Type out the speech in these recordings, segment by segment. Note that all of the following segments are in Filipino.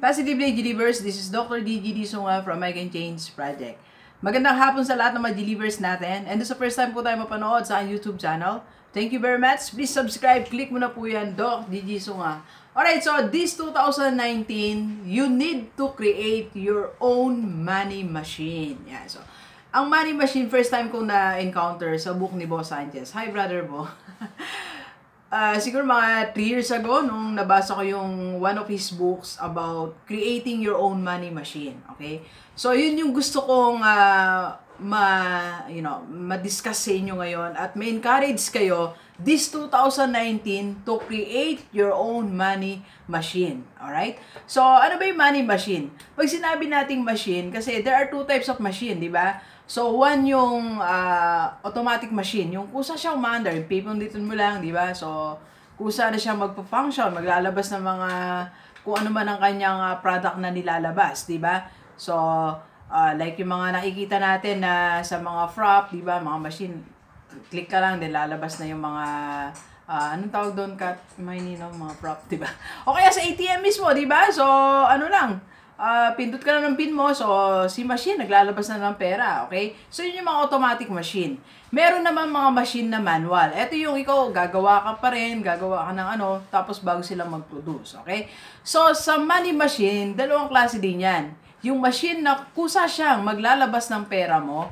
Positively G-Livers, this is Dr. D.G.D. Sunga from I Can Change Project. Magandang hapon sa lahat ng mga G-Livers natin. And this is the first time po tayo mapanood sa YouTube channel. Thank you very much. Please subscribe. Click mo na po yan, Doc D.G. Sunga. Alright, so this 2019, you need to create your own money machine. Yeah, so ang money machine, first time kong na-encounter sa book ni Boss Sanchez. Hi, brother Bo. Siguro mga 3 years ago, nung nabasa ko yung one of his books about creating your own money machine. Okay? So, yun yung gusto kong ma-discuss sa inyo ngayon at ma-encourage kayo this 2019 to create your own money machine. Alright? So, ano ba yung money machine? Pag sinabi nating machine, kasi there are 2 types of machine, di ba? So, one yung automatic machine. Yung kusa siya umandar, yung pipindutin mo lang, di ba? So, kusa na siya magpa-function, maglalabas ng mga kung ano man ang kanyang product na nilalabas, di ba? So, like yung mga nakikita natin na sa mga frap, di ba? Mga machine, click ka lang, din lalabas na yung mga anong tawag doon, Kat? Mga prop, di ba? O kaya sa ATM mismo, di ba? So, ano lang, pindot ka na ng pin mo, so si machine naglalabas na ng pera, okay? So yun yung mga automatic machine. Meron naman mga machine na manual. Ito yung ikaw, gagawa ka pa rin, gagawa ka ng ano, tapos bago silang mag-produce, okay? So sa money machine, dalawang klase din yan. Yung machine na kusa siyang maglalabas ng pera mo,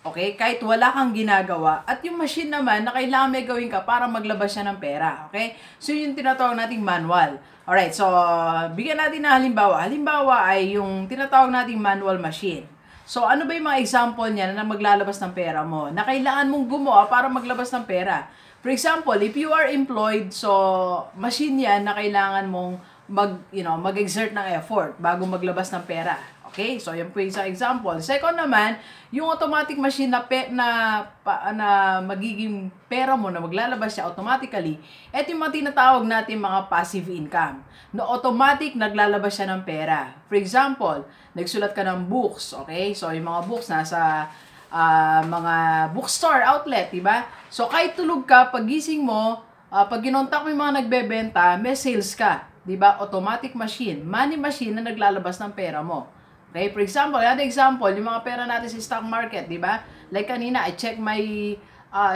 okay? Kahit wala kang ginagawa. At yung machine naman na kailangan may gawin ka para maglabas siya ng pera, okay? So yun yung tinatawag nating manual. Alright, so bigyan natin ng halimbawa. Halimbawa ay yung tinatawag nating manual machine. So ano ba yung mga example niya na maglalabas ng pera mo? Na kailangan mong gumawa para maglabas ng pera. For example, if you are employed, so machine yan na kailangan mong mag-exert ng effort bago maglabas ng pera. Okay? So yan po yung isang example. Second naman, yung automatic machine na magiging pera mo na maglalabas siya automatically, eto yung mga tinatawag natin mga passive income. Na automatic naglalabas siya ng pera. For example, nagsulat ka ng books, okay? So yung mga books nasa mga bookstore outlet, diba? So kahit tulog ka, pagising mo, pag ginontak mo yung mga nagbebenta, may sales ka, diba? Automatic machine, money machine na naglalabas ng pera mo. Okay, for example, another example, yung mga pera natin sa stock market, di ba? Like kanina, I check my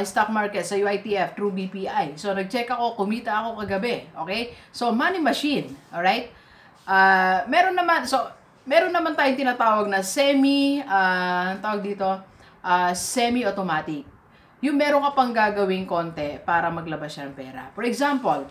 stock market sa UITF through BPI. So, nag-check ako, kumita ako kagabi. Okay? So, money machine. Alright? Meron naman tayong tinatawag na semi-automatic. Yung meron ka pang gagawing konti para maglabas siya ng pera. For example,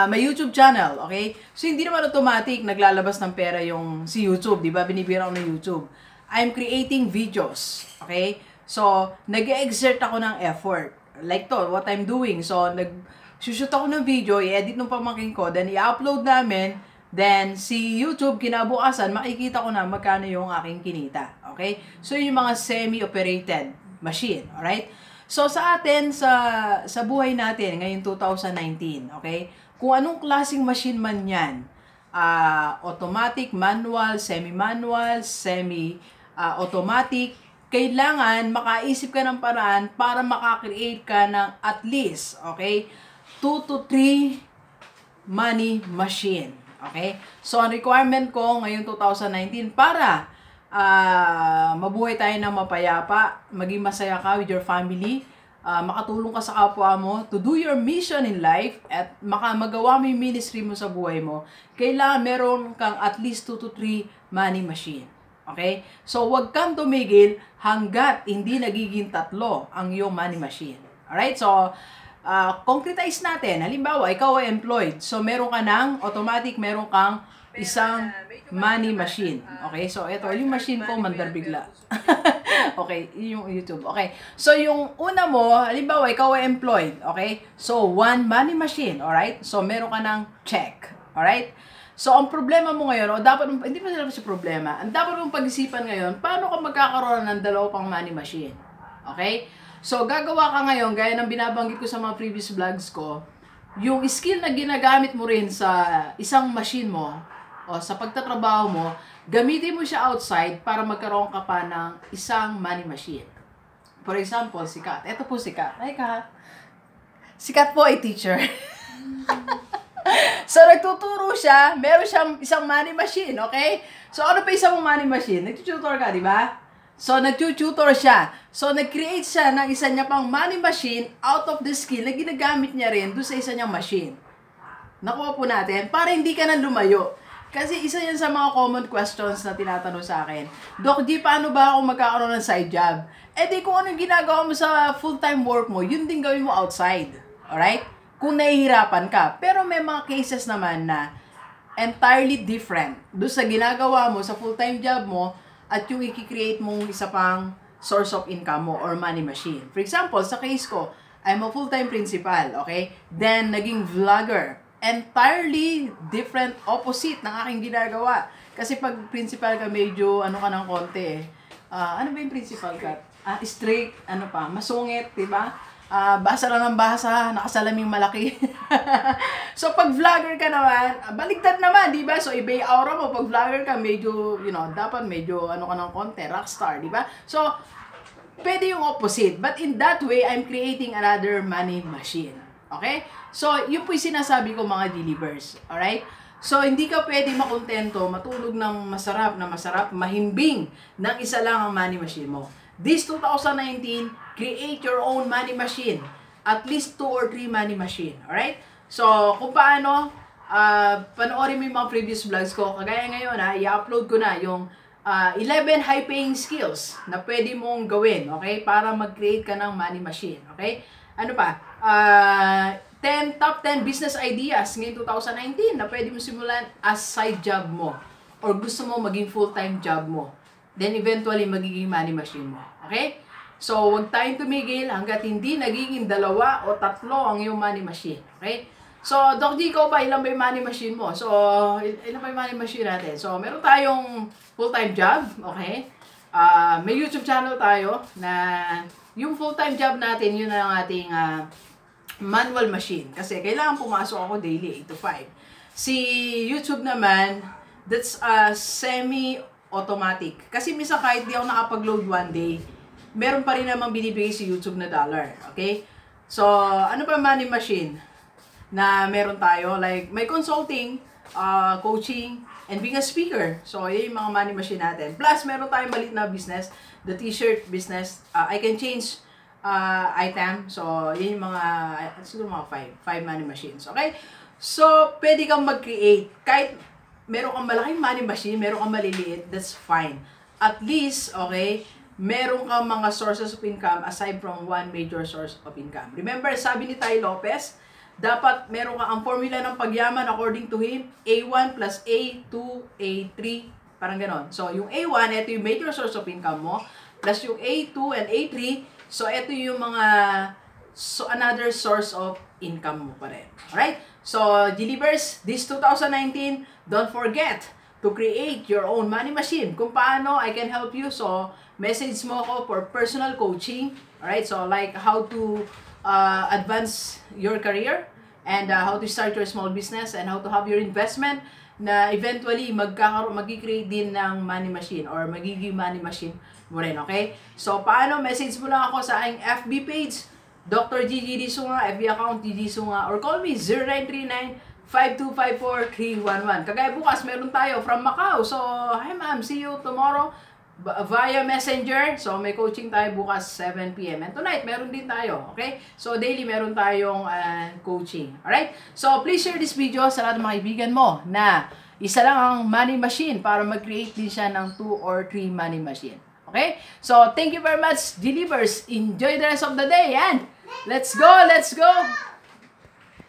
may YouTube channel, okay? So, hindi naman automatic naglalabas ng pera yung si YouTube, di ba? Binibira ko ng YouTube. I'm creating videos, okay? So, nag-exert ako ng effort. Like to, what I'm doing. So, nag-shoot ako ng video, i-edit ng pamangkin ko, then i-upload namin, then si YouTube, kinabukasan, makikita ko na magkano yung aking kinita, okay? So, yung mga semi-operated machine, alright? So, sa atin, sa buhay natin, ngayon 2019, okay? Kung anong klaseng machine man yan, automatic, manual, semi-manual, semi-automatic, kailangan makaisip ka ng paraan para makakreate ka ng at least, okay, 2 to 3 money machine. Okay? So, ang requirement ko ngayon 2019 para mabuhay tayo ng mapayapa, maging masaya ka with your family, makatulong ka sa kapwa mo to do your mission in life at magawa mo yung ministry mo sa buhay mo, kailangan meron kang at least 2 to 3 money machine. Okay? So, wag kang tumigil hanggat hindi nagiging 3 ang iyong money machine. Alright? So, concretize natin. Halimbawa, ikaw ay employed. So, meron ka ng automatic, meron kang isang money machine. Okay? So, ito, yung machine ko, mandar bigla. Okay, yung YouTube. Okay. So, yung una mo, halimbawa, ikaw ay employed. Okay? So, 1 money machine. Alright? So, meron ka ng check. Alright? So, ang problema mo ngayon, hindi pa sila kasi problema, ang dapat mong pag-isipan ngayon, paano ka magkakaroon ng 2 pang money machine? Okay? So, gagawa ka ngayon, gaya ng binabanggit ko sa mga previous vlogs ko, yung skill na ginagamit mo rin sa isang machine mo, o sa pagtatrabaho mo, gamitin mo siya outside para magkaroon ka pa ng isang money machine. For example, si Kat. Ito po si Kat. Hi, Kat. Si Kat po ay teacher. So, nagtuturo siya, meron siyang isang money machine, okay? So, ano pa isang money machine? Nagtututor ka, di ba? So, nagtututor siya. So, nag-create siya ng isa niya pang money machine out of the skill na ginagamit niya rin doon sa isa niyang machine. Nakuha po natin para hindi ka na lumayo. Kasi isa yan sa mga common questions na tinatanong sa akin. Doc G, paano ba ako magkakaroon ng side job? Eh di kung anong ginagawa mo sa full-time work mo, yun din gawin mo outside. Alright? Kung nahihirapan ka. Pero may mga cases naman na entirely different doon sa ginagawa mo sa full-time job mo at yung i-create mong isa pang source of income mo or money machine. For example, sa case ko, I'm a full-time principal, okay? Then, naging vlogger. Entirely different opposite ng aking ginagawa. Kasi pag principal ka, medyo ano ka ng konti eh. Ano ba yung principal ka? Strict, ano pa, masungit, diba? Basa lang ng basa, nakasalaming malaki. So pag vlogger ka naman, baligtad naman, diba? So iba yung aura mo, pag vlogger ka, medyo, dapat medyo ano ka ng konti, rockstar, diba? So, pwede yung opposite. But in that way, I'm creating another money machine. Okay? So, yun po yung sinasabi ko mga delivers. Alright? So, hindi ka pwede makontento, matulog ng masarap, mahimbing ng isa lang ang money machine mo. This 2019, create your own money machine. At least 2 or 3 money machine. Alright? So, kung paano, panoorin mo yung mga previous vlogs ko. Kagaya ngayon, i-upload ko na yung 11 high-paying skills na pwede mong gawin, okay? Para mag-create ka ng money machine, okay? Ano pa? 10 top 10 business ideas ngayong 2019 na pwede mo simulan as side job mo or gusto mo maging full-time job mo. Then eventually magiging money machine mo. Okay? So, huwag tayong tumigil hanggat hindi nagiging 2 o 3 ang iyong money machine. Okay? So, Doc G, ikaw ba? Ilan ba yung money machine mo? So, ilan ba yung money machine natin? So, meron tayong full-time job. Okay? May YouTube channel tayo na yung full-time job natin, yun na ang ating manual machine. Kasi kailangan pumasok ako daily, 8 to 5. Si YouTube naman, that's semi-automatic. Kasi minsan kahit di ako nakapag-load one day, meron pa rin namang binibigay si YouTube na dollar. Okay? So, ano pa money machine na meron tayo? Like, may consulting, coaching, and being a speaker. So, yun yung mga money machine natin. Plus, meron tayong maliit na business, the t-shirt business. I can change item. So, yun yung mga, siguro mga 5 money machines. Okay? So, pwede kang mag-create. Kahit meron kang malaking money machine, meron kang maliliit, that's fine. At least, okay, meron kang mga sources of income aside from one major source of income. Remember, sabi ni Ty Lopez, dapat meron kang ang formula ng pagyaman according to him, A1 plus A2, A3, parang ganon. So, yung A1, ito yung major source of income mo, plus yung A2 and A3, so ito yung mga, so another source of income mo pa rin. Alright? So, Delivers, this 2019, don't forget to create your own money machine. Kung paano I can help you, so message mo ako for personal coaching. Alright? So, like how to advance your career and how to start your small business and how to have your investment na eventually mag-create din ng money machine or magiging money machine mo rin, okay? So, paano? Message mo lang ako sa aking FB page, Dr. Gigi Disunga, FB account Gigi Disunga, or call me 0939-5254-311. Kagaya bukas, meron tayo from Macau. So, hi ma'am, see you tomorrow via Messenger. So, may coaching tayo bukas 7 p.m. And tonight, meron din tayo. Okay? So, daily meron tayong coaching. Alright? So, please share this video sa lahat ng mga kaibigan mo na isa lang ang money machine para mag-create din siya ng 2 or 3 money machine. Okay? So, thank you very much, Delivers. Enjoy the rest of the day and let's go! Let's go!